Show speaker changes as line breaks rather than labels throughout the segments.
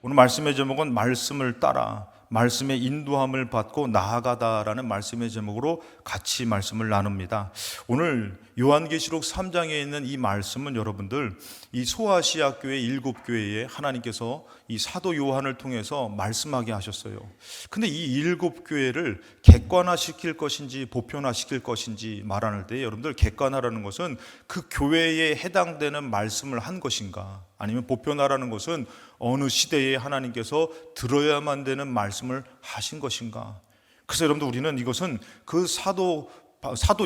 오늘 말씀의 제목은 말씀을 따라, 말씀의 인도함을 받고 나아가다라는 말씀의 제목으로 같이 말씀을 나눕니다. 오늘 요한계시록 3장에 있는 이 말씀은 여러분들 이 소아시아 교회 7교회에 하나님께서 이 사도 요한을 통해서 말씀하게 하셨어요. 근데 이 7교회를 객관화시킬 것인지 보편화시킬 것인지 말하는 때 여러분들 객관화라는 것은 그 교회에 해당되는 말씀을 한 것인가, 아니면 보편화라는 것은 어느 시대에 하나님께서 들어야만 되는 말씀을 하신 것인가. 그래서 여러분들 우리는 이것은 그 사도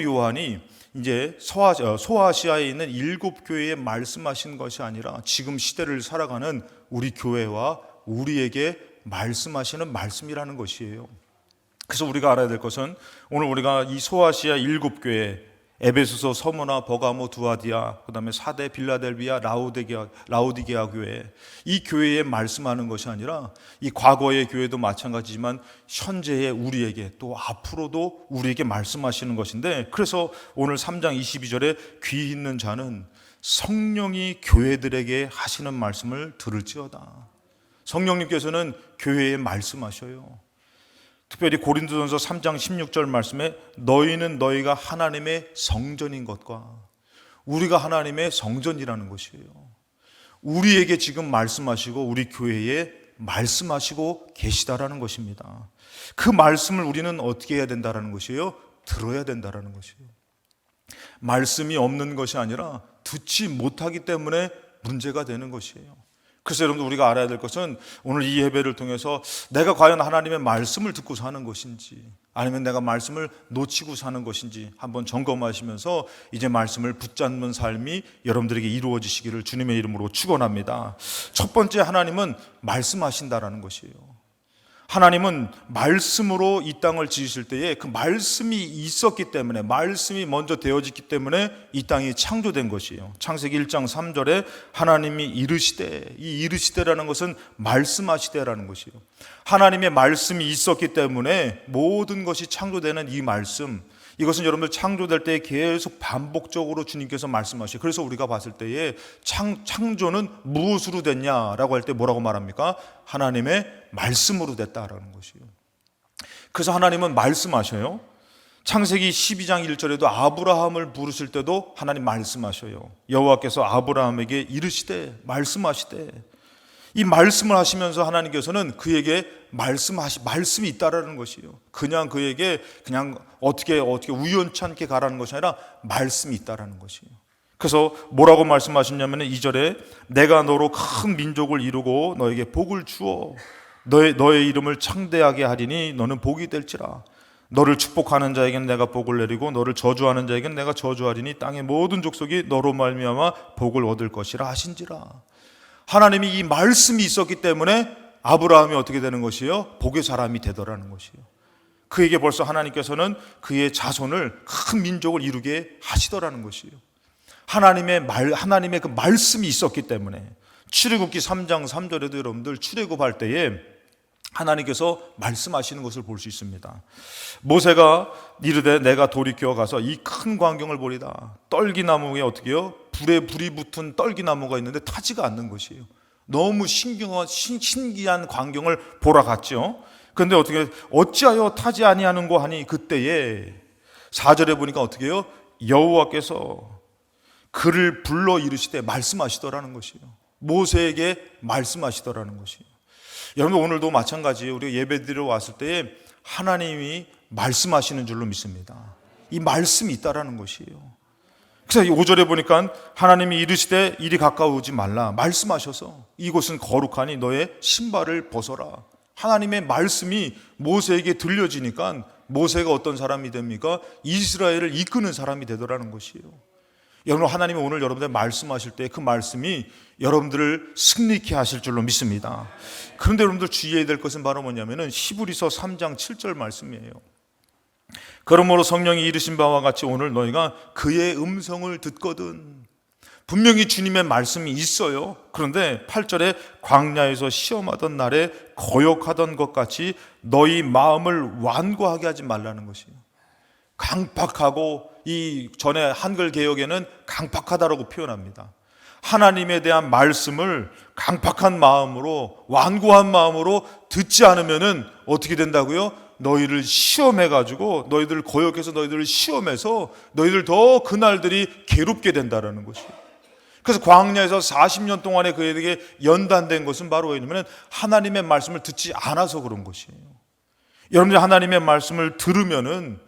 요한이 이제 소아시아에 있는 7교회에 말씀하신 것이 아니라 지금 시대를 살아가는 우리 교회와 우리에게 말씀하시는 말씀이라는 것이에요. 그래서 우리가 알아야 될 것은 오늘 우리가 이 소아시아 7교회, 에베소서, 서머나, 버가모, 두아디아, 그 다음에 사대, 빌라델비아, 라오디게아 교회, 이 교회에 말씀하는 것이 아니라 이 과거의 교회도 마찬가지지만 현재의 우리에게 또 앞으로도 우리에게 말씀하시는 것인데, 그래서 오늘 3장 22절에 귀 있는 자는 성령이 교회들에게 하시는 말씀을 들을지어다. 성령님께서는 교회에 말씀하셔요. 특별히 고린도전서 3장 16절 말씀에 너희는 너희가 하나님의 성전인 것과, 우리가 하나님의 성전이라는 것이에요. 우리에게 지금 말씀하시고 우리 교회에 말씀하시고 계시다라는 것입니다. 그 말씀을 우리는 어떻게 해야 된다라는 것이에요? 들어야 된다라는 것이에요. 말씀이 없는 것이 아니라 듣지 못하기 때문에 문제가 되는 것이에요. 그래서 여러분들 우리가 알아야 될 것은 오늘 이 예배를 통해서 내가 과연 하나님의 말씀을 듣고 사는 것인지, 아니면 내가 말씀을 놓치고 사는 것인지 한번 점검하시면서 이제 말씀을 붙잡는 삶이 여러분들에게 이루어지시기를 주님의 이름으로 축원합니다. 첫 번째, 하나님은 말씀하신다라는 것이에요. 하나님은 말씀으로 이 땅을 지으실 때에 그 말씀이 있었기 때문에, 말씀이 먼저 되어졌기 때문에 이 땅이 창조된 것이에요. 창세기 1장 3절에 하나님이 이르시되, 이 이르시되라는 것은 말씀하시되라는 것이에요. 하나님의 말씀이 있었기 때문에 모든 것이 창조되는 이 말씀, 이것은 여러분들 창조될 때 계속 반복적으로 주님께서 말씀하시고, 그래서 우리가 봤을 때에 창조는 무엇으로 됐냐라고 할 때 뭐라고 말합니까? 하나님의 말씀으로 됐다라는 것이에요. 그래서 하나님은 말씀하셔요. 창세기 12장 1절에도 아브라함을 부르실 때도 하나님 말씀하셔요. 여호와께서 아브라함에게 이르시되, 말씀하시되, 이 말씀을 하시면서 하나님께서는 그에게 말씀이 있다라는 것이에요. 그냥 그에게 그냥 어떻게 우연찮게 가라는 것이 아니라 말씀이 있다라는 것이에요. 그래서 뭐라고 말씀하셨냐면 2절에 내가 너로 큰 민족을 이루고 너에게 복을 주어 너의 이름을 창대하게 하리니 너는 복이 될지라. 너를 축복하는 자에게는 내가 복을 내리고 너를 저주하는 자에게는 내가 저주하리니 땅의 모든 족속이 너로 말미암아 복을 얻을 것이라 하신지라. 하나님이 이 말씀이 있었기 때문에 아브라함이 어떻게 되는 것이에요? 복의 사람이 되더라는 것이에요. 그에게 벌써 하나님께서는 그의 자손을 큰 민족을 이루게 하시더라는 것이에요. 하나님의 그 말씀이 있었기 때문에 출애굽기 3장 3절에도 여러분들 출애굽할 때에 하나님께서 말씀하시는 것을 볼 수 있습니다. 모세가 이르되 내가 돌이켜 가서 이 큰 광경을 보리다. 떨기나무에 어떻게 해요? 불이 붙은 떨기나무가 있는데 타지가 않는 것이에요. 너무 신기한 광경을 보러 갔죠. 그런데 어찌하여 타지 아니하는고 하니, 그때에 4절에 보니까 어떻게 해요? 여호와께서 그를 불러 이르시되 말씀하시더라는 것이에요. 모세에게 말씀하시더라는 것이에요. 여러분 오늘도 마찬가지예요. 우리가 예배드리러 왔을 때에 하나님이 말씀하시는 줄로 믿습니다. 이 말씀이 있다라는 것이에요. 그래서 5절에 보니까 하나님이 이르시되 이리 가까우지 말라 말씀하셔서 이곳은 거룩하니 너의 신발을 벗어라. 하나님의 말씀이 모세에게 들려지니까 모세가 어떤 사람이 됩니까? 이스라엘을 이끄는 사람이 되더라는 것이에요. 여러분 하나님이 오늘 여러분들 말씀하실 때 그 말씀이 여러분들을 승리케 하실 줄로 믿습니다. 그런데 여러분들 주의해야 될 것은 바로 뭐냐면은 히브리서 3장 7절 말씀이에요. 그러므로 성령이 이르신 바와 같이 오늘 너희가 그의 음성을 듣거든. 분명히 주님의 말씀이 있어요. 그런데 8절에 광야에서 시험하던 날에 거역하던 것 같이 너희 마음을 완고하게 하지 말라는 것이에요. 강팍하고, 이 전에 한글 개역에는 강팍하다라고 표현합니다. 하나님에 대한 말씀을 강팍한 마음으로, 완고한 마음으로 듣지 않으면은 어떻게 된다고요? 너희를 시험해가지고, 너희들을 거역해서 너희들을 시험해서 너희들 더 그날들이 괴롭게 된다라는 것이에요. 그래서 광야에서 40년 동안에 그에게 연단된 것은 바로 왜냐면 하나님의 말씀을 듣지 않아서 그런 것이에요. 여러분들 하나님의 말씀을 들으면은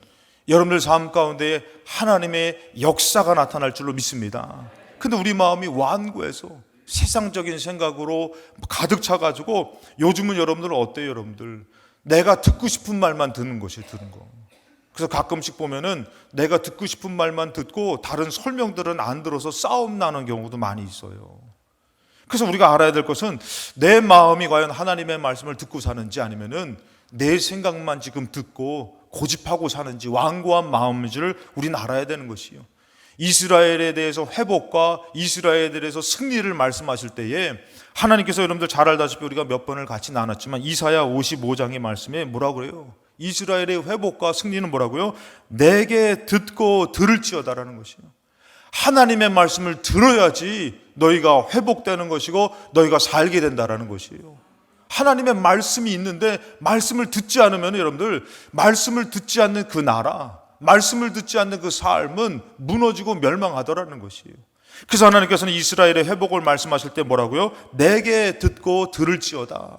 여러분들 삶 가운데 하나님의 역사가 나타날 줄로 믿습니다. 근데 우리 마음이 완고해서 세상적인 생각으로 가득 차가지고 요즘은 여러분들 어때요? 여러분들 내가 듣고 싶은 말만 듣는 것이 듣는 거. 그래서 가끔씩 보면은 내가 듣고 싶은 말만 듣고 다른 설명들은 안 들어서 싸움 나는 경우도 많이 있어요. 그래서 우리가 알아야 될 것은 내 마음이 과연 하나님의 말씀을 듣고 사는지 아니면은 내 생각만 지금 듣고 고집하고 사는지 완고한 마음인지를 우리는 알아야 되는 것이요. 이스라엘에 대해서 회복과 이스라엘에 대해서 승리를 말씀하실 때에 하나님께서 여러분들 잘 알다시피 우리가 몇 번을 같이 나눴지만 이사야 55장의 말씀에 뭐라고 그래요? 이스라엘의 회복과 승리는 뭐라고요? 내게 듣고 들을지어다라는 것이요. 하나님의 말씀을 들어야지 너희가 회복되는 것이고 너희가 살게 된다라는 것이에요. 하나님의 말씀이 있는데 말씀을 듣지 않으면 여러분들 말씀을 듣지 않는 그 나라, 말씀을 듣지 않는 그 삶은 무너지고 멸망하더라는 것이에요. 그래서 하나님께서는 이스라엘의 회복을 말씀하실 때 뭐라고요? 내게 듣고 들을지어다.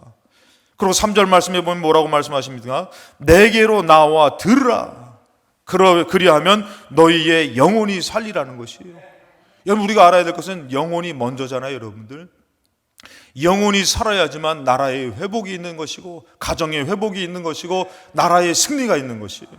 그리고 3절 말씀에 보면 뭐라고 말씀하십니까? 내게로 나와 들으라. 그리하면 너희의 영혼이 살리라는 것이에요. 여러분 우리가 알아야 될 것은 영혼이 먼저잖아요. 여러분들 영혼이 살아야지만 나라의 회복이 있는 것이고 가정의 회복이 있는 것이고 나라의 승리가 있는 것이에요.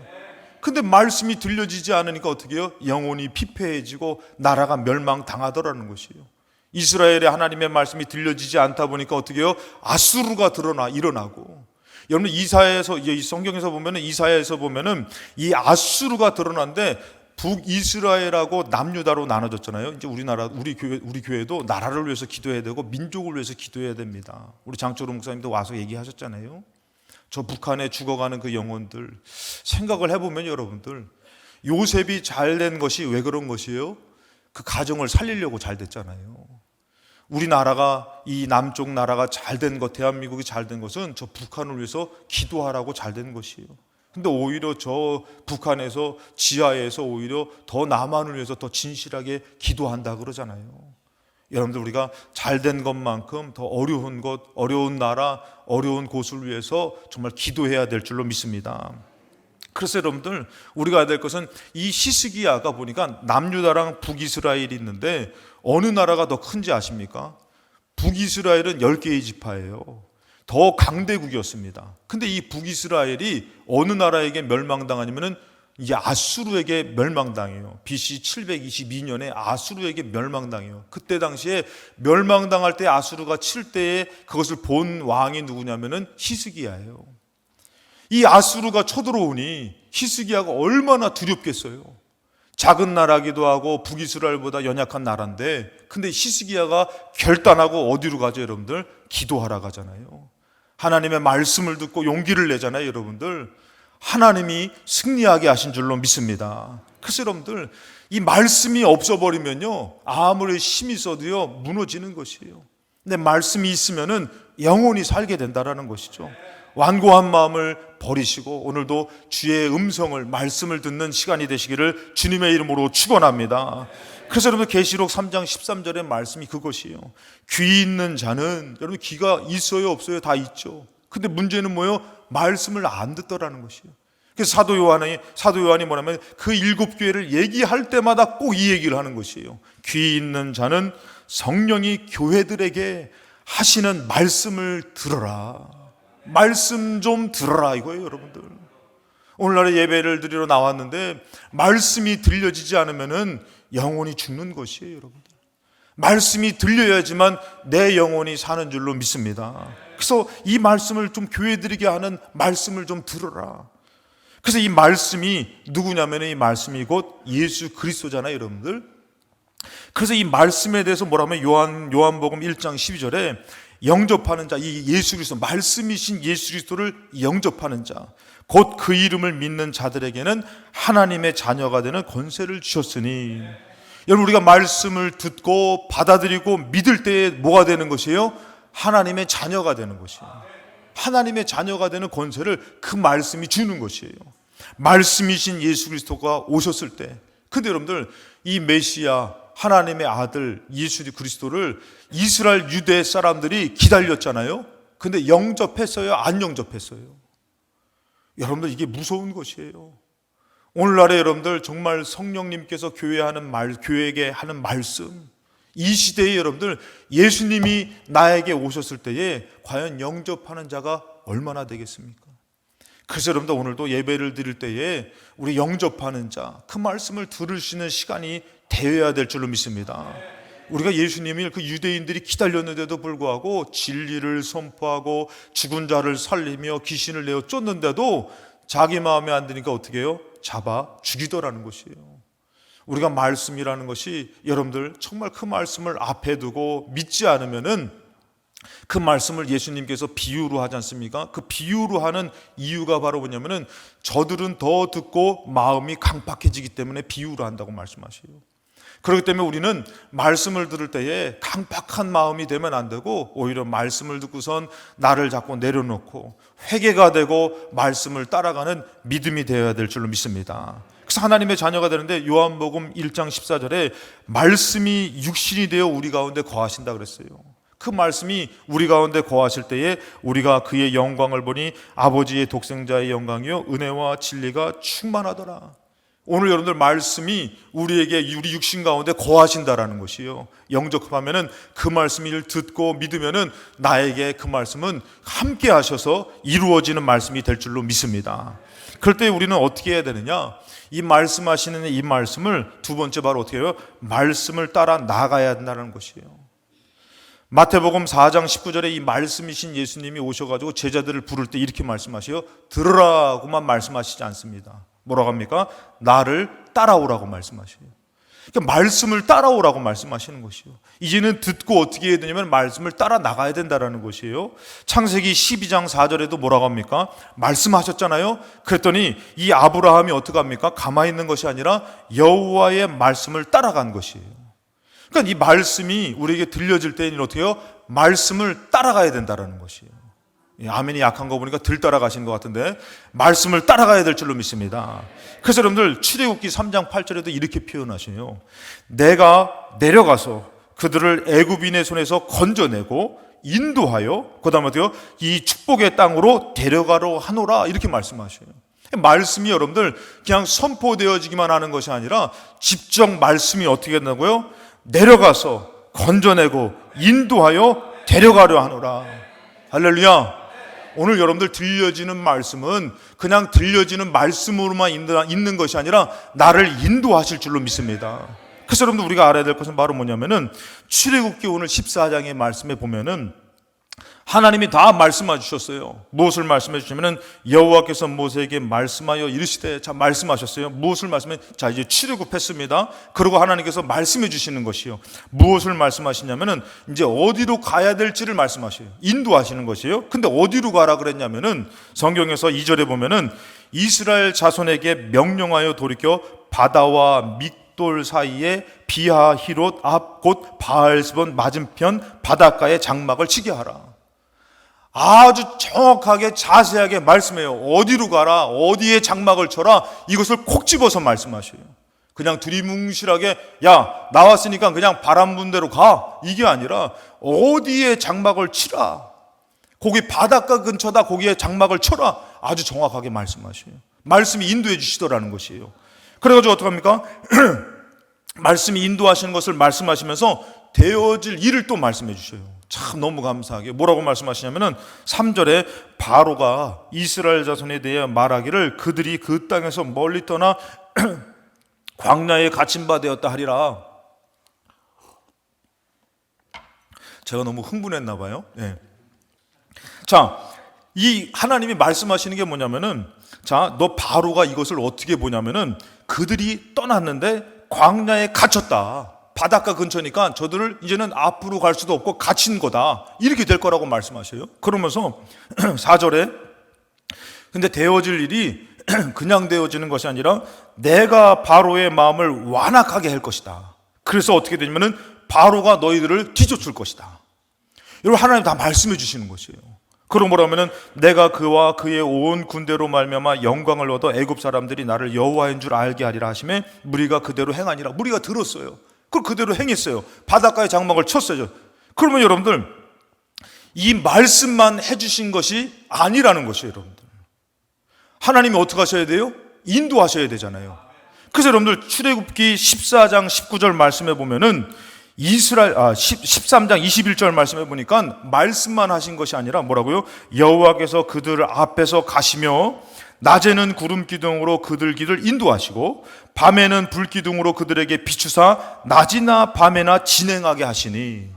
근데 말씀이 들려지지 않으니까 어떻게 해요? 영혼이 피폐해지고 나라가 멸망당하더라는 것이에요. 이스라엘의 하나님의 말씀이 들려지지 않다 보니까 어떻게 해요? 아수르가 일어나고 여러분 이사야에서 이 성경에서 보면은 이사야에서 보면은 이 아수르가 드러난데 북이스라엘하고 남유다로 나눠졌잖아요. 이제 우리 교회도 나라를 위해서 기도해야 되고 민족을 위해서 기도해야 됩니다. 우리 장초롱 목사님도 와서 얘기하셨잖아요. 저 북한에 죽어가는 그 영혼들 생각을 해보면 여러분들 요셉이 잘된 것이 왜 그런 것이에요? 그 가정을 살리려고 잘 됐잖아요. 우리나라가 이 남쪽 나라가 잘된 것, 대한민국이 잘된 것은 저 북한을 위해서 기도하라고 잘된 것이에요. 근데 오히려 저 북한에서 지하에서 오히려 더 남한을 위해서 더 진실하게 기도한다 그러잖아요. 여러분들 우리가 잘된 것만큼 더 어려운 것, 어려운 나라, 어려운 곳을 위해서 정말 기도해야 될 줄로 믿습니다. 그래서 여러분들 우리가 해야 될 것은 이 히스기야가 보니까 남유다랑 북이스라엘이 있는데 어느 나라가 더 큰지 아십니까? 북이스라엘은 10개의 지파예요. 더 강대국이었습니다. 근데 이 북이스라엘이 어느 나라에게 멸망당하냐면은 이게 아수르에게 멸망당해요. BC 722년에 아수르에게 멸망당해요. 그때 당시에 멸망당할 때 아수르가 칠 때에 그것을 본 왕이 누구냐면은 히스기야예요. 이 아수르가 쳐들어오니 히스기야가 얼마나 두렵겠어요. 작은 나라기도 하고 북이스라엘보다 연약한 나라인데 근데 히스기야가 결단하고 어디로 가죠 여러분들? 기도하러 가잖아요. 하나님의 말씀을 듣고 용기를 내잖아요 여러분들. 하나님이 승리하게 하신 줄로 믿습니다. 그래서 여러분들 이 말씀이 없어버리면요 아무리 힘이 있어도요 무너지는 것이에요. 근데 말씀이 있으면은 영혼이 살게 된다라는 것이죠. 완고한 마음을 버리시고 오늘도 주의 음성을 말씀을 듣는 시간이 되시기를 주님의 이름으로 축원합니다. 그래서 여러분 계시록 3장 13절의 말씀이 그것이에요. 귀 있는 자는 여러분 귀가 있어요 없어요? 다 있죠. 근데 문제는 뭐예요? 말씀을 안 듣더라는 것이에요. 그래서 사도 요한이 뭐냐면 그 7교회를 얘기할 때마다 꼭 이 얘기를 하는 것이에요. 귀 있는 자는 성령이 교회들에게 하시는 말씀을 들어라. 말씀 좀 들어라 이거예요 여러분들. 오늘날에 예배를 드리러 나왔는데 말씀이 들려지지 않으면은 영혼이 죽는 것이에요 여러분들. 말씀이 들려야지만 내 영혼이 사는 줄로 믿습니다. 그래서 이 말씀을 좀 교회들에게 하는 말씀을 좀 들어라. 그래서 이 말씀이 누구냐면 이 말씀이 곧 예수 그리스도잖아요 여러분들. 그래서 이 말씀에 대해서 뭐라면 요한복음 1장 12절에 영접하는 자, 이 예수 그리스도 말씀이신 예수 그리스도를 영접하는 자, 곧 그 이름을 믿는 자들에게는 하나님의 자녀가 되는 권세를 주셨으니. 여러분, 우리가 말씀을 듣고 받아들이고 믿을 때에 뭐가 되는 것이에요? 하나님의 자녀가 되는 것이에요. 하나님의 자녀가 되는 권세를 그 말씀이 주는 것이에요. 말씀이신 예수 그리스도가 오셨을 때, 근데 여러분들, 이 메시아 하나님의 아들 예수 그리스도를 이스라엘 유대 사람들이 기다렸잖아요. 근데 영접했어요? 안 영접했어요? 여러분들, 이게 무서운 것이에요. 오늘날에 여러분들 정말 성령님께서 교회에게 하는 말씀, 이 시대에 여러분들 예수님이 나에게 오셨을 때에 과연 영접하는 자가 얼마나 되겠습니까? 그래서 여러분들, 오늘도 예배를 드릴 때에 우리 영접하는 자, 그 말씀을 들을 수 있는 시간이 되어야 될 줄로 믿습니다. 우리가 예수님이 그 유대인들이 기다렸는데도 불구하고 진리를 선포하고 죽은 자를 살리며 귀신을 내어 쫓는데도 자기 마음에 안 드니까 어떻게 해요? 잡아 죽이더라는 것이에요. 우리가 말씀이라는 것이 여러분들 정말 그 말씀을 앞에 두고 믿지 않으면은, 그 말씀을 예수님께서 비유로 하지 않습니까? 그 비유로 하는 이유가 바로 뭐냐면은, 저들은 더 듣고 마음이 강팍해지기 때문에 비유로 한다고 말씀하셔요. 그렇기 때문에 우리는 말씀을 들을 때에 강팍한 마음이 되면 안 되고, 오히려 말씀을 듣고선 나를 자꾸 내려놓고 회개가 되고 말씀을 따라가는 믿음이 되어야 될 줄로 믿습니다. 그래서 하나님의 자녀가 되는데, 요한복음 1장 14절에 말씀이 육신이 되어 우리 가운데 거하신다 그랬어요. 그 말씀이 우리 가운데 거하실 때에 우리가 그의 영광을 보니 아버지의 독생자의 영광이요 은혜와 진리가 충만하더라. 오늘 여러분들, 말씀이 우리에게, 우리 육신 가운데 거하신다라는 것이요, 영접하면은 그 말씀을 듣고 믿으면은 나에게 그 말씀은 함께 하셔서 이루어지는 말씀이 될 줄로 믿습니다. 그럴 때 우리는 어떻게 해야 되느냐? 이 말씀하시는 이 말씀을 두 번째 바로 어떻게 해요? 말씀을 따라 나가야 한다는 것이에요. 마태복음 4장 19절에 이 말씀이신 예수님이 오셔가지고 제자들을 부를 때 이렇게 말씀하셔요. 들으라고만 말씀하시지 않습니다. 뭐라고 합니까? 나를 따라오라고 말씀하셔요. 그러니까 말씀을 따라오라고 말씀하시는 것이요, 이제는 듣고 어떻게 해야 되냐면 말씀을 따라 나가야 된다는 것이에요. 창세기 12장 4절에도 뭐라고 합니까? 말씀하셨잖아요. 그랬더니 이 아브라함이 어떻게 합니까? 가만히 있는 것이 아니라 여호와의 말씀을 따라간 것이에요. 그러니까 이 말씀이 우리에게 들려질 때에는 어떻게 해요? 말씀을 따라가야 된다는 것이에요. 아멘이 약한 거 보니까 들 따라가신 것 같은데, 말씀을 따라가야 될 줄로 믿습니다. 그래서 여러분들, 출애굽기 3장 8절에도 이렇게 표현하시네요. 내가 내려가서 그들을 애굽인의 손에서 건져내고 인도하여 그 다음에 어때요? 이 축복의 땅으로 데려가러 하노라, 이렇게 말씀하셔요. 말씀이 여러분들 그냥 선포되어지기만 하는 것이 아니라 직접 말씀이 어떻게 된다고요? 내려가서 건져내고 인도하여 데려가려 하노라. 할렐루야. 오늘 여러분들 들려지는 말씀은 그냥 들려지는 말씀으로만 있는 것이 아니라 나를 인도하실 줄로 믿습니다. 그래서 여러분들, 우리가 알아야 될 것은 바로 뭐냐면은, 출애굽기 오늘 14장의 말씀에 보면은 하나님이 다 말씀해 주셨어요. 무엇을 말씀해 주시면은, 여호와께서 모세에게 말씀하여 이르시되, 자, 말씀하셨어요. 무엇을 말씀해? 자, 이제 출애굽했습니다. 그리고 하나님께서 말씀해 주시는 것이요, 무엇을 말씀하시냐면은 이제 어디로 가야 될지를 말씀하셔요. 인도하시는 것이에요. 근데 어디로 가라 그랬냐면은, 성경에서 2절에 보면은 이스라엘 자손에게 명령하여 돌이켜 바다와 믹돌 사이에 비하히롯 앞 곧 바알스본 맞은편 바닷가에 장막을 치게 하라. 아주 정확하게 자세하게 말씀해요. 어디로 가라, 어디에 장막을 쳐라, 이것을 콕 집어서 말씀하셔요. 그냥 두리뭉실하게 야 나왔으니까 그냥 바람 부는 대로 가, 이게 아니라 어디에 장막을 치라, 거기 바닷가 근처다, 거기에 장막을 쳐라, 아주 정확하게 말씀하셔요. 말씀이 인도해 주시더라는 것이에요. 그래가지고 어떡합니까? 말씀이 인도하시는 것을 말씀하시면서 되어질 일을 또 말씀해 주셔요. 참 너무 감사하게 뭐라고 말씀하시냐면은 3절에 바로가 이스라엘 자손에 대해 말하기를 그들이 그 땅에서 멀리 떠나 광야에 갇힌 바 되었다 하리라. 제가 너무 흥분했나 봐요. 네. 자, 이 하나님이 말씀하시는 게 뭐냐면은, 자, 너 바로가 이것을 어떻게 보냐면은, 그들이 떠났는데 광야에 갇혔다. 바닷가 근처니까 저들을 이제는 앞으로 갈 수도 없고 갇힌 거다, 이렇게 될 거라고 말씀하셔요. 그러면서 4절에 근데 되어질 일이 그냥 되어지는 것이 아니라 내가 바로의 마음을 완악하게 할 것이다. 그래서 어떻게 되냐면은 바로가 너희들을 뒤쫓을 것이다. 여러분, 하나님 다 말씀해 주시는 것이에요. 그러므로 하면은 내가 그와 그의 온 군대로 말미암아 영광을 얻어 애굽 사람들이 나를 여호와인 줄 알게 하리라 하시매 무리가 그대로 행하니라. 무리가 들었어요. 그걸 그대로 행했어요. 바닷가에 장막을 쳤어요. 그러면 여러분들, 이 말씀만 해주신 것이 아니라는 것이에요. 여러분들, 하나님이 어떻게 하셔야 돼요? 인도하셔야 되잖아요. 그래서 여러분들, 출애굽기 14장 19절 말씀해 보면은 13장 21절 말씀해 보니까 말씀만 하신 것이 아니라 뭐라고요? 여호와께서 그들 앞에서 가시며 낮에는 구름 기둥으로 그들 길을 인도하시고 밤에는 불 기둥으로 그들에게 비추사 낮이나 밤에나 진행하게 하시니.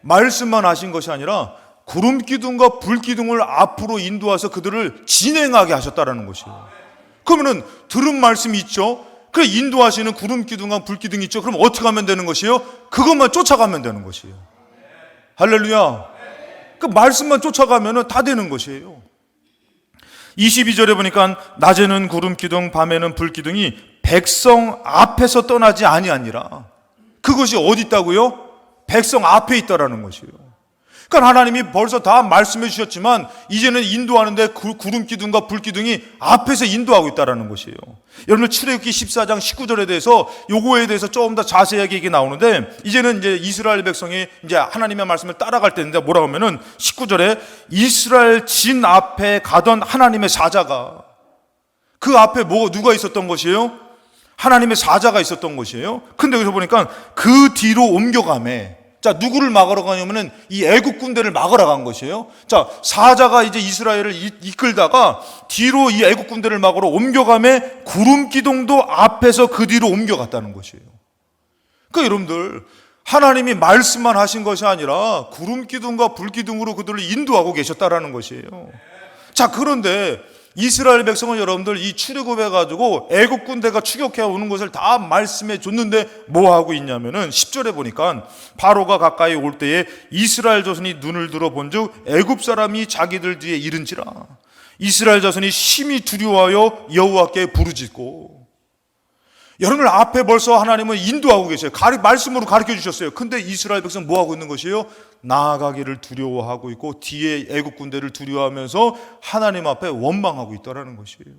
말씀만 하신 것이 아니라 구름 기둥과 불 기둥을 앞으로 인도해서 그들을 진행하게 하셨다라는 것이에요. 그러면은 들은 말씀이 있죠. 그 인도하시는 구름 기둥과 불 기둥이 있죠. 그럼 어떻게 하면 되는 것이에요? 그것만 쫓아가면 되는 것이에요. 할렐루야. 그 말씀만 쫓아가면 다 되는 것이에요. 22절에 보니까 낮에는 구름 기둥 밤에는 불 기둥이 백성 앞에서 떠나지 아니하니라. 그것이 어디 있다고요? 백성 앞에 있다라는 것이에요. 그러니까 하나님이 벌써 다 말씀해 주셨지만 이제는 인도하는데 구름 기둥과 불 기둥이 앞에서 인도하고 있다라는 것이에요. 여러분, 출애굽기 14장 19절에 대해서 요거에 대해서 조금 더 자세하게 얘기 나오는데, 이제는 이제 이스라엘 백성이 이제 하나님의 말씀을 따라갈 때인데 뭐라고 하면은 19절에 이스라엘 진 앞에 가던 하나님의 사자가, 그 앞에 누가 있었던 것이에요? 하나님의 사자가 있었던 것이에요. 근데 여기서 보니까 그 뒤로 옮겨가매. 자, 누구를 막으러 가냐면은 이 애국 군대를 막으러 간 것이에요. 자, 사자가 이제 이스라엘을 이끌다가 뒤로 이 애국 군대를 막으러 옮겨가매 구름 기둥도 앞에서 그 뒤로 옮겨갔다는 것이에요. 그러니까 여러분들, 하나님이 말씀만 하신 것이 아니라 구름 기둥과 불 기둥으로 그들을 인도하고 계셨다라는 것이에요. 자, 그런데 이스라엘 백성은 여러분들 이 출애굽해 가지고 애국 군대가 추격해 오는 것을 다 말씀해 줬는데 뭐 하고 있냐면은 10절에 보니까 바로가 가까이 올 때에 이스라엘 자손이 눈을 들어 본즉 애굽 사람이 자기들 뒤에 이른지라. 이스라엘 자손이 심히 두려워하여 여호와께 부르짖고. 여러분들, 앞에 벌써 하나님은 인도하고 계세요. 말씀으로 가르쳐 주셨어요. 근데 이스라엘 백성은 뭐 하고 있는 것이에요? 나아가기를 두려워하고 있고 뒤에 애국 군대를 두려워하면서 하나님 앞에 원망하고 있다라는 것이에요.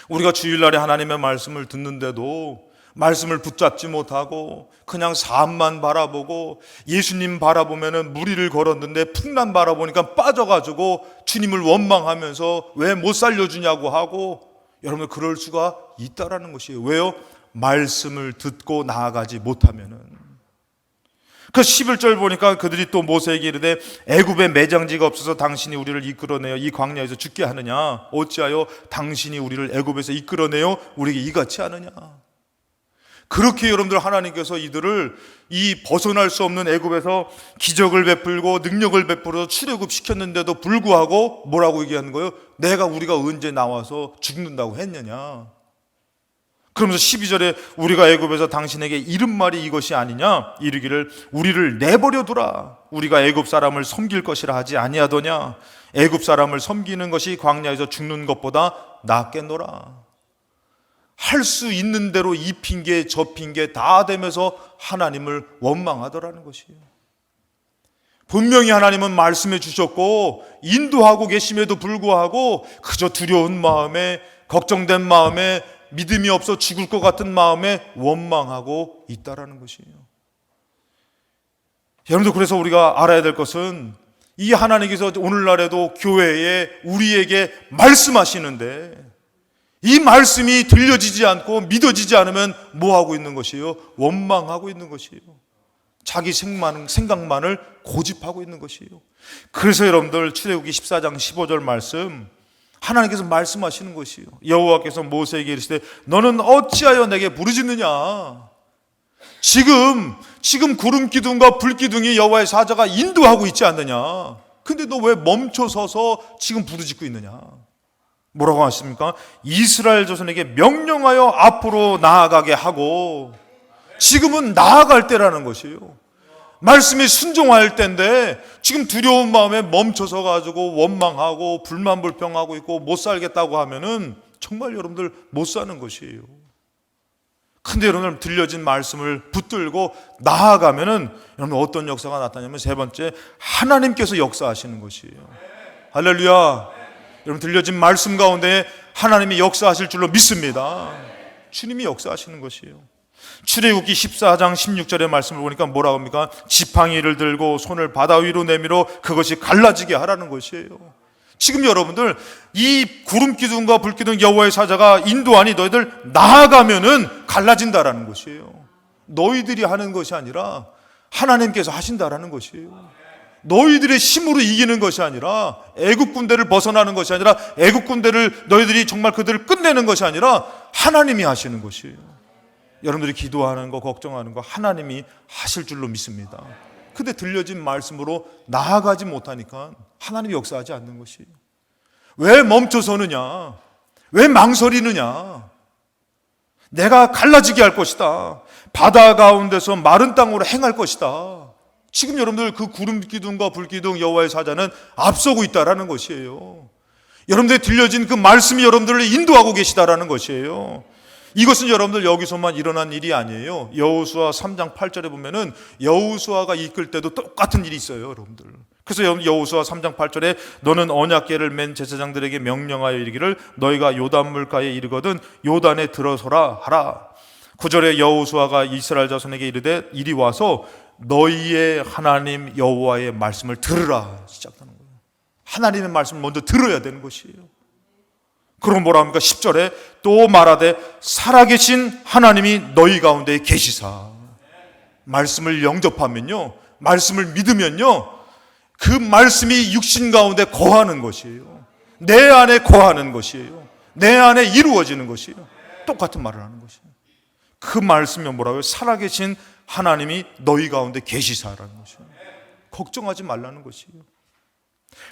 우리가 주일날에 하나님의 말씀을 듣는데도 말씀을 붙잡지 못하고 그냥 삶만 바라보고, 예수님 바라보면은 무리를 걸었는데 풍랑 바라보니까 빠져가지고 주님을 원망하면서 왜 못 살려주냐고 하고, 여러분, 그럴 수가 있다라는 것이에요. 왜요? 말씀을 듣고 나아가지 못하면은. 그 11절 보니까 그들이 또 모세에게 이르되 애굽에 매장지가 없어서 당신이 우리를 이끌어내어 이 광야에서 죽게 하느냐? 어찌하여 당신이 우리를 애굽에서 이끌어내어 우리에게 이같이 하느냐? 그렇게 여러분들, 하나님께서 이들을 이 벗어날 수 없는 애굽에서 기적을 베풀고 능력을 베풀어서 출애굽시켰는데도 불구하고 뭐라고 얘기하는 거예요? 우리가 언제 나와서 죽는다고 했느냐? 그러면서 12절에 우리가 애굽에서 당신에게 이른 말이 이것이 아니냐? 이르기를 우리를 내버려 두라. 우리가 애굽 사람을 섬길 것이라 하지 아니하더냐? 애굽 사람을 섬기는 것이 광야에서 죽는 것보다 낫겠노라. 할 수 있는 대로 이 핑계 저 핑계 다 대면서 하나님을 원망하더라는 것이에요. 분명히 하나님은 말씀해 주셨고 인도하고 계심에도 불구하고 그저 두려운 마음에, 걱정된 마음에, 믿음이 없어 죽을 것 같은 마음에 원망하고 있다라는 것이에요. 여러분들, 그래서 우리가 알아야 될 것은 이 하나님께서 오늘날에도 교회에 우리에게 말씀하시는데 이 말씀이 들려지지 않고 믿어지지 않으면 뭐 하고 있는 것이에요? 원망하고 있는 것이에요. 자기 생각만을 고집하고 있는 것이에요. 그래서 여러분들, 출애굽기 14장 15절 말씀, 하나님께서 말씀하시는 것이에요. 여호와께서 모세에게 이르시되 너는 어찌하여 내게 부르짖느냐? 지금 구름 기둥과 불 기둥이 여호와의 사자가 인도하고 있지 않느냐? 근데 너 왜 멈춰서서 지금 부르짖고 있느냐? 뭐라고 하십니까? 이스라엘 자손에게 명령하여 앞으로 나아가게 하고, 지금은 나아갈 때라는 것이에요. 말씀에 순종할 때인데 지금 두려운 마음에 멈춰서 가지고 원망하고 불만불평하고 있고 못 살겠다고 하면은 정말 여러분들 못 사는 것이에요. 근데 여러분 들려진 말씀을 붙들고 나아가면은 여러분 어떤 역사가 나타나냐면 세 번째, 하나님께서 역사하시는 것이에요. 할렐루야. 여러분 들려진 말씀 가운데 하나님이 역사하실 줄로 믿습니다. 주님이 역사하시는 것이에요. 출애굽기 14장 16절의 말씀을 보니까 뭐라고 합니까? 지팡이를 들고 손을 바다 위로 내밀어 그것이 갈라지게 하라는 것이에요. 지금 여러분들 이 구름 기둥과 불 기둥 여호와의 사자가 인도하니 너희들 나아가면은 갈라진다라는 것이에요. 너희들이 하는 것이 아니라 하나님께서 하신다라는 것이에요. 너희들의 힘으로 이기는 것이 아니라, 애국 군대를 벗어나는 것이 아니라, 애국 군대를 너희들이 정말 그들을 끝내는 것이 아니라 하나님이 하시는 것이에요. 여러분들이 기도하는 거, 걱정하는 거 하나님이 하실 줄로 믿습니다. 근데 들려진 말씀으로 나아가지 못하니까 하나님이 역사하지 않는 것이에요. 왜 멈춰서느냐? 왜 망설이느냐? 내가 갈라지게 할 것이다. 바다 가운데서 마른 땅으로 행할 것이다. 지금 여러분들 그 구름 기둥과 불 기둥 여호와의 사자는 앞서고 있다라는 것이에요. 여러분들이 들려진 그 말씀이 여러분들을 인도하고 계시다라는 것이에요. 이것은 여러분들 여기서만 일어난 일이 아니에요. 여호수아 3장 8절에 보면은 여호수아가 이끌 때도 똑같은 일이 있어요, 여러분들. 그래서 여호수아 3장 8절에 너는 언약궤를 맨 제사장들에게 명령하여 이르기를 너희가 요단 물가에 이르거든 요단에 들어서라 하라. 9절에 여호수아가 이스라엘 자손에게 이르되 이리 와서 너희의 하나님 여호와의 말씀을 들으라 시작하는 거예요. 하나님의 말씀을 먼저 들어야 되는 것이에요. 그럼 뭐라 합니까? 10절에 또 말하되 살아계신 하나님이 너희 가운데 계시사. 말씀을 영접하면요, 말씀을 믿으면요, 그 말씀이 육신 가운데 거하는 것이에요. 내 안에 거하는 것이에요. 내 안에 이루어지는 것이에요. 똑같은 말을 하는 것이에요. 그 말씀이 뭐라고요? 살아계신 하나님이 너희 가운데 계시사라는 것이에요. 걱정하지 말라는 것이에요.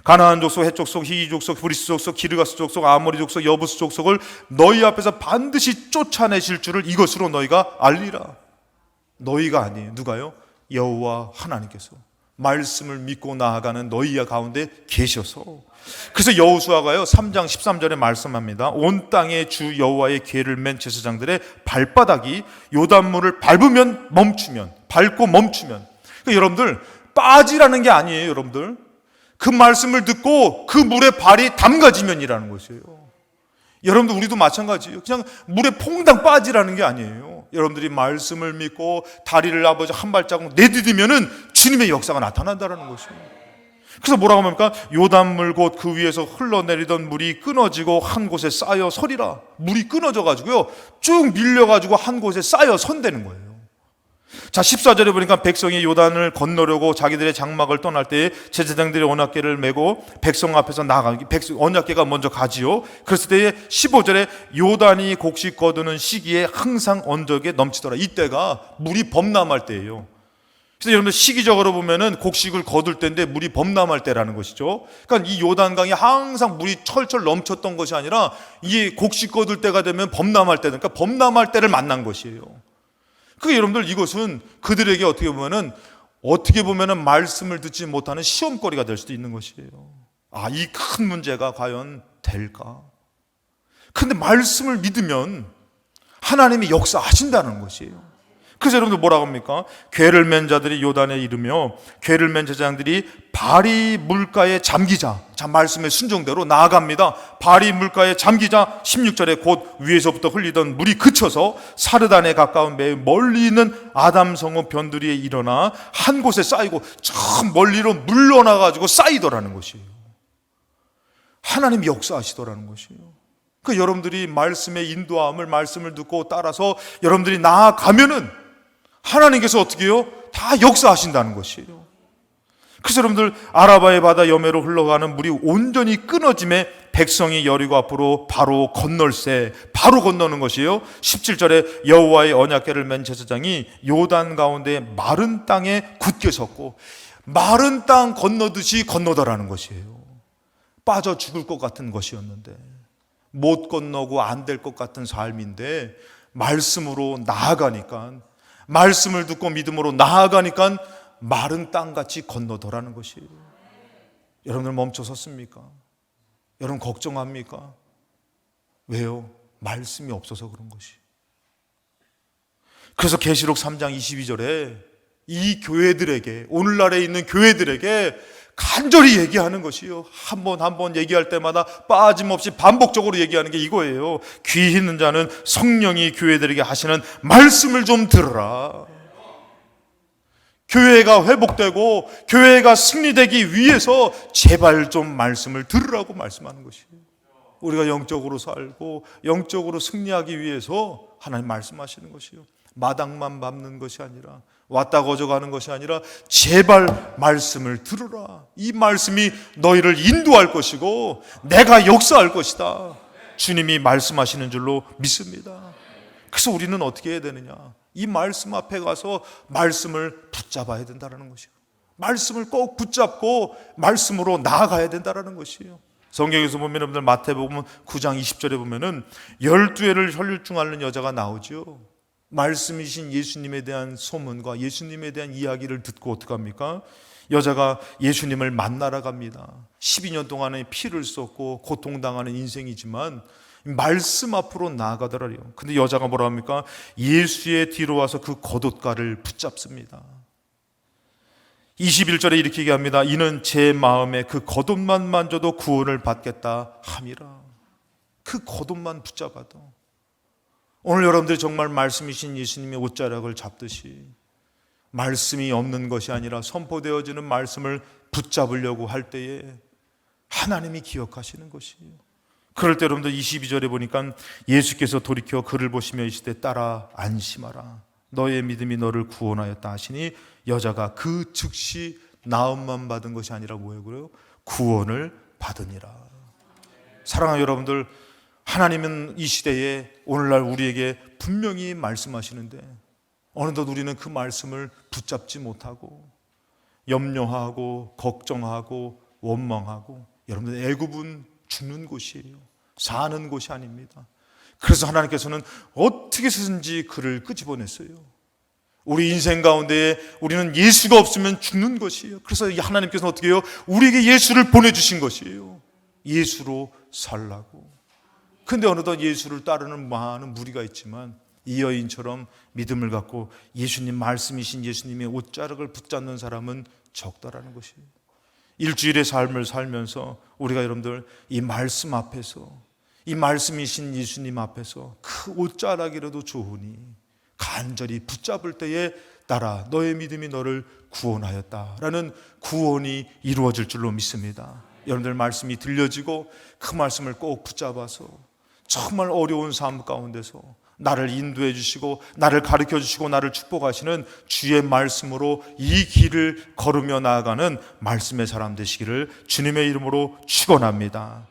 가나안 족속, 헷 족속, 히위 족속, 브리스 족속, 기르가스 족속, 아모리 족속, 여부스 족속을 너희 앞에서 반드시 쫓아내실 줄을 이것으로 너희가 알리라. 너희가 아니에요. 누가요? 여호와 하나님께서 말씀을 믿고 나아가는 너희 가운데 계셔서. 그래서 여호수아가요 3장 13절에 말씀합니다. 온 땅에 주 여호와의 궤를 맨 제사장들의 발바닥이 요단물을 밟으면 멈추면, 밟고 멈추면. 그러니까 여러분들 빠지라는 게 아니에요. 여러분들 그 말씀을 듣고 그 물에 발이 담가지면이라는 것이에요. 여러분들 우리도 마찬가지예요. 그냥 물에 퐁당 빠지라는 게 아니에요. 여러분들이 말씀을 믿고 다리를 아버지 한 발자국 내디디면은 주님의 역사가 나타난다는 것이에요. 그래서 뭐라고 합니까? 요단물 곧 그 위에서 흘러내리던 물이 끊어지고 한 곳에 쌓여 서리라. 물이 끊어져 가지고요 쭉 밀려 가지고 한 곳에 쌓여 선다는 거예요. 자, 14절에 보니까 백성이 요단을 건너려고 자기들의 장막을 떠날 때에 제사장들이 언약궤를 메고 백성 앞에서 나가기, 언약궤가 먼저 가지요. 그랬을 때에 15절에 요단이 곡식 거두는 시기에 항상 언덕에 넘치더라. 이때가 물이 범람할 때예요. 그래서 여러분들 시기적으로 보면은 곡식을 거둘 때인데 물이 범람할 때라는 것이죠. 그러니까 이 요단강이 항상 물이 철철 넘쳤던 것이 아니라 이 곡식 거둘 때가 되면 범람할 때, 그러니까 범람할 때를 만난 것이에요. 그러니까 여러분들 이것은 그들에게 어떻게 보면은 말씀을 듣지 못하는 시험거리가 될 수도 있는 것이에요. 아, 이 큰 문제가 과연 될까? 근데 말씀을 믿으면 하나님이 역사하신다는 것이에요. 그래서 여러분들 뭐라고 합니까? 궤를 맨 자들이 요단에 이르며 궤를 맨 제사장들이 발이 물가에 잠기자. 자, 말씀의 순종대로 나아갑니다. 발이 물가에 잠기자 16절에 곧 위에서부터 흘리던 물이 그쳐서 사르단에 가까운 매우 멀리 있는 아담 성읍 변두리에 일어나 한 곳에 쌓이고 저 멀리로 물러나가지고 쌓이더라는 것이에요. 하나님이 역사하시더라는 것이에요. 그 여러분들이 말씀의 인도함을, 말씀을 듣고 따라서 여러분들이 나아가면은 하나님께서 어떻게 해요? 다 역사하신다는 것이에요. 그래서 여러분들 아라바의 바다 여매로 흘러가는 물이 온전히 끊어짐에 백성이 여리고 앞으로 바로 건널세, 바로 건너는 것이에요. 17절에 여호와의 언약궤를 맨 제사장이 요단 가운데 마른 땅에 굳게 섰고, 마른 땅 건너듯이 건너더라는 것이에요. 빠져 죽을 것 같은 것이었는데, 못 건너고 안 될 것 같은 삶인데 말씀으로 나아가니까, 말씀을 듣고 믿음으로 나아가니까 마른 땅같이 건너더라는 것이에요. 여러분들 멈춰 섰습니까? 여러분 걱정합니까? 왜요? 말씀이 없어서 그런 것이. 그래서 계시록 3장 22절에 이 교회들에게, 오늘날에 있는 교회들에게 간절히 얘기하는 것이요, 한 번 얘기할 때마다 빠짐없이 반복적으로 얘기하는 게 이거예요. 귀 있는 자는 성령이 교회들에게 하시는 말씀을 좀 들으라. 교회가 회복되고 교회가 승리되기 위해서 제발 좀 말씀을 들으라고 말씀하는 것이에요. 우리가 영적으로 살고 영적으로 승리하기 위해서 하나님 말씀하시는 것이요, 마당만 밟는 것이 아니라, 왔다 거저가는 것이 아니라 제발 말씀을 들으라. 이 말씀이 너희를 인도할 것이고 내가 역사할 것이다. 주님이 말씀하시는 줄로 믿습니다. 그래서 우리는 어떻게 해야 되느냐? 이 말씀 앞에 가서 말씀을 붙잡아야 된다는 것이요, 말씀을 꼭 붙잡고 말씀으로 나아가야 된다는 것이에요. 성경에서 보면 여러분들 마태복음 9장 20절에 보면은 12회를 혈류증 앓는 여자가 나오죠. 말씀이신 예수님에 대한 소문과 예수님에 대한 이야기를 듣고 어떡합니까? 여자가 예수님을 만나러 갑니다. 12년 동안에 피를 쏟고 고통당하는 인생이지만 말씀 앞으로 나아가더라요. 근데 여자가 뭐라 합니까? 예수의 뒤로 와서 그 겉옷가를 붙잡습니다. 21절에 이렇게 얘기합니다. 이는 제 마음에 그 겉옷만 만져도 구원을 받겠다 함이라. 그 겉옷만 붙잡아도. 오늘 여러분들이 정말 말씀이신 예수님의 옷자락을 잡듯이 말씀이 없는 것이 아니라 선포되어지는 말씀을 붙잡으려고 할 때에 하나님이 기억하시는 것이에요. 그럴 때 여러분들 22절에 보니까 예수께서 돌이켜 그를 보시며 이시되 따라 안심하라. 너의 믿음이 너를 구원하였다 하시니 여자가 그 즉시 나음만 받은 것이 아니라 뭐예요? 그래요? 구원을 받으니라. 사랑하는 여러분들, 하나님은 이 시대에 오늘날 우리에게 분명히 말씀하시는데 어느덧 우리는 그 말씀을 붙잡지 못하고 염려하고 걱정하고 원망하고, 여러분들 애굽은 죽는 곳이에요. 사는 곳이 아닙니다. 그래서 하나님께서는 어떻게 해서든지 그를 끄집어냈어요. 우리 인생 가운데 우리는 예수가 없으면 죽는 것이에요. 그래서 하나님께서는 어떻게 해요? 우리에게 예수를 보내주신 것이에요. 예수로 살라고. 근데 어느덧 예수를 따르는 많은 무리가 있지만 이 여인처럼 믿음을 갖고 예수님 말씀이신 예수님의 옷자락을 붙잡는 사람은 적다라는 것이에요. 일주일의 삶을 살면서 우리가 여러분들 이 말씀 앞에서, 이 말씀이신 예수님 앞에서 그 옷자락이라도 좋으니 간절히 붙잡을 때에 따라 너의 믿음이 너를 구원하였다라는 구원이 이루어질 줄로 믿습니다. 여러분들 말씀이 들려지고 그 말씀을 꼭 붙잡아서 정말 어려운 삶 가운데서 나를 인도해 주시고 나를 가르쳐 주시고 나를 축복하시는 주의 말씀으로 이 길을 걸으며 나아가는 말씀의 사람 되시기를 주님의 이름으로 축원합니다.